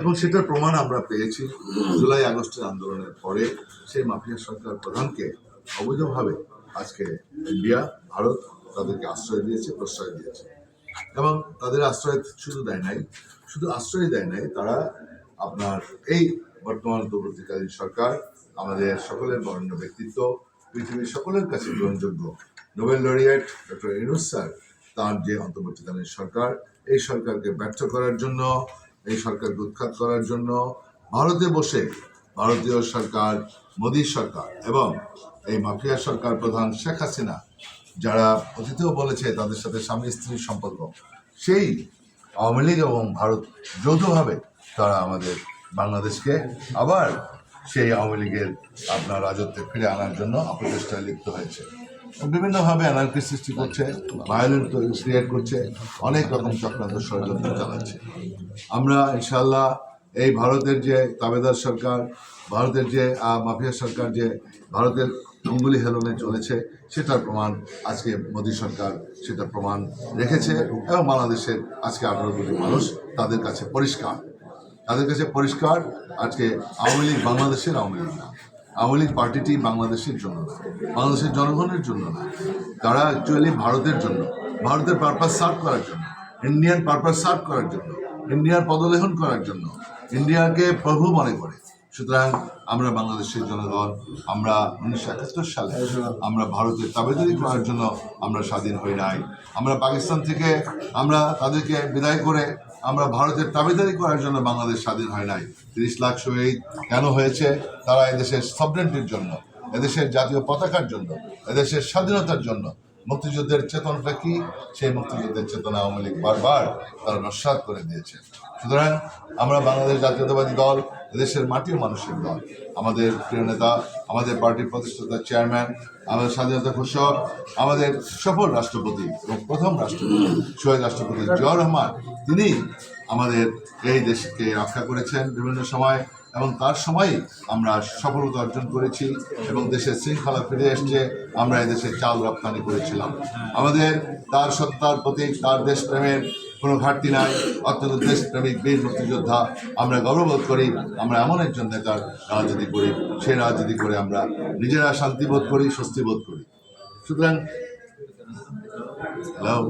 এবং সেটার প্রমাণ আমরা পেয়েছি জুলাই আগস্টের আন্দোলনের পরে সেই মাফিয়া সরকার প্রধানকে অবৈধভাবে আজকে ইন্ডিয়া ভারত তাদেরকে আশ্রয় দিয়েছে, প্রশ্রয় দিয়েছে। এবং তাদের আশ্রয় শুধু আশ্রয় দেয় নাই, তারা আপনার এই বর্তমান অন্তর্বর্তীকালীন সরকার আমাদের সকলের বরেণ্য ব্যক্তিত্ব, পৃথিবীর সকলের কাছে গ্রহণযোগ্য Nobel laureate doctor Yunus sir, তার যে অন্তর্বর্তীকালীন সরকার, এই সরকারকে ব্যর্থ করার জন্য, এই সরকারকে উৎখাত করার জন্য ভারতে বসে ভারতীয় সরকার, মোদী সরকার এবং এই মাফিয়া সরকার প্রধান শেখ হাসিনা, যারা অতীতেও বলেছে তাদের সাথে স্বামী স্ত্রীর সম্পর্ক, সেই আওয়ামী লীগ এবং ভারত যৌথভাবে তারা আমাদের বাংলাদেশকে আবার সেই আওয়ামী লীগের আপনার রাজত্বে ফিরে আনার জন্য অপচেষ্টায় লিপ্ত হয়েছে। বিভিন্নভাবে অ্যানার্কি সৃষ্টি করছে, ভায়োলেন্ট ক্রিয়েট করছে, অনেক রকম চক্রান্ত ষড়যন্ত্র চালাচ্ছে। আমরা ইনশাআল্লাহ এই ভারতের যে তাবেদার সরকার, ভারতের যে মাফিয়া সরকার যে ভারতের অঙ্গুলি হেলনে চলেছে, সেটার প্রমাণ আজকে মোদী সরকার সেটা প্রমাণ রেখেছে। এবং বাংলাদেশের আজকে 18 কোটি মানুষ তাদের কাছে পরিষ্কার আজকে আওয়ামী লীগ বাংলাদেশের আওয়ামী লীগ না, আওয়ামী লীগ পার্টিটি বাংলাদেশের জন্য না, বাংলাদেশের জনগণের জন্য না, তারা অ্যাকচুয়ালি ভারতের জন্য, ভারতের পারপাস সার্ভ করার জন্য, ইন্ডিয়ান পারপাস সার্ভ করার জন্য, ইন্ডিয়ার পদলেহন করার জন্য, ইন্ডিয়াকে প্রভু মনে করে। সুতরাং আমরা বাংলাদেশের জনগণ, আমরা 1971 সালে আমরা ভারতের তাবেদারি করার জন্য আমরা স্বাধীন হই নাই। আমরা পাকিস্তান থেকে আমরা তাদেরকে বিদায় করে আমরা ভারতের তাবেদারি করার জন্য বাংলাদেশ স্বাধীন হয় নাই। 30 লাখ শহীদ কেন হয়েছে? তারা এদেশের সভরেন্টির জন্য, এদেশের জাতীয় পতাকার জন্য, এদেশের স্বাধীনতার জন্য। মুক্তিযুদ্ধের চেতনাটা কি? সেই মুক্তিযুদ্ধের চেতনা আওয়ামী লীগ বারবার তারা নস্যাৎ করে দিয়েছে। সুতরাং আমরা বাংলাদেশ জাতীয়তাবাদী দল, এদেশের মাটি ও মানুষের দল, আমাদের প্রিয় নেতা, আমাদের পার্টির প্রতিষ্ঠাতা চেয়ারম্যান, আমাদের স্বাধীনতা ঘোষক, আমাদের সফল রাষ্ট্রপতি এবং প্রথম রাষ্ট্রপতি শহীদ রাষ্ট্রপতি জিয়াউর রহমান, তিনি আমাদের এই দেশকে রক্ষা করেছেন বিভিন্ন সময়, এবং তার সময়ই আমরা সফলতা অর্জন করেছি এবং দেশের শৃঙ্খলা ফিরে এসছে। আমরা এদেশে চাল রপ্তানি করেছিলাম। আমাদের তার সত্তার প্রতীক, তার দেশপ্রেমের কোনো ঘাটতি নাই। অত্যন্ত দেশপ্রেমিক বীর মুক্তিযোদ্ধা, আমরা গর্ববোধ করি। আমরা এমন একজন নেতার রাজনীতি করি, সেই রাজনীতি করে আমরা নিজেরা শান্তিবোধ করি, স্বস্তিবোধ করি। সুতরাং হ্যালো।